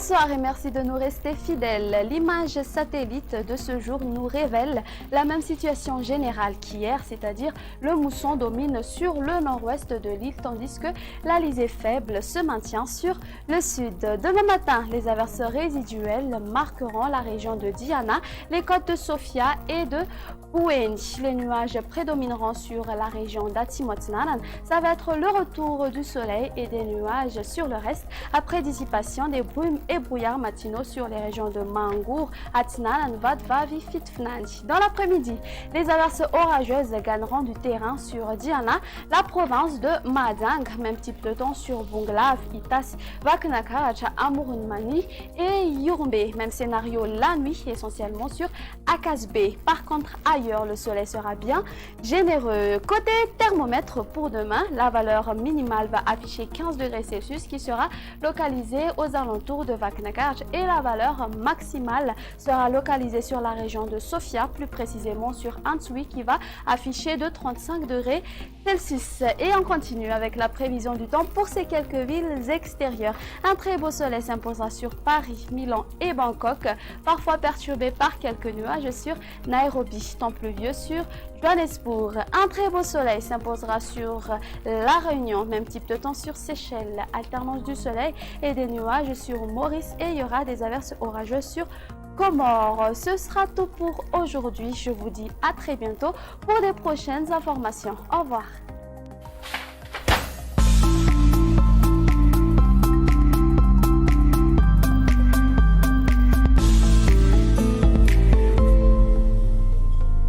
Bonsoir et merci de nous rester fidèles. L'image satellite de ce jour nous révèle la même situation générale qu'hier, c'est-à-dire le mousson domine sur le nord-ouest de l'île tandis que l'alizé faible se maintient sur le sud. Demain matin, les averses résiduelles marqueront la région de Diana, les côtes de Sofia et de Oueni. Les nuages prédomineront sur la région d'Atimotnanan. Ça va être le retour du soleil et des nuages sur le reste après dissipation des brumes et brouillards matinaux sur les régions de Mangour, Atnanan, Vadvavi, Fitfnandi. Dans l'après-midi, les averses orageuses gagneront du terrain sur Diana, la province de Madang, même type de temps sur Bunglav, Itas, Vaknakaracha, Amurunmani et Yurumbe. Même scénario la nuit, essentiellement sur Akasbe. Par contre, ailleurs, le soleil sera bien généreux. Côté thermomètre pour demain, la valeur minimale va afficher 15 degrés Celsius qui sera localisée aux alentours de Vaknakarj et la valeur maximale sera localisée sur la région de Sofia, plus précisément sur Antsui qui va afficher de 35 degrés Celsius. Et on continue avec la prévision du temps pour ces quelques villes extérieures. Un très beau soleil s'imposera sur Paris, Milan et Bangkok, parfois perturbé par quelques nuages sur Nairobi, temps pluvieux sur Johannesburg. Un très beau soleil s'imposera sur La Réunion, même type de temps sur Seychelles, alternance du soleil et des nuages sur Maurice et il y aura des averses orageuses sur Comores. Ce sera tout pour aujourd'hui. Je vous dis à très bientôt pour des prochaines informations. Au revoir.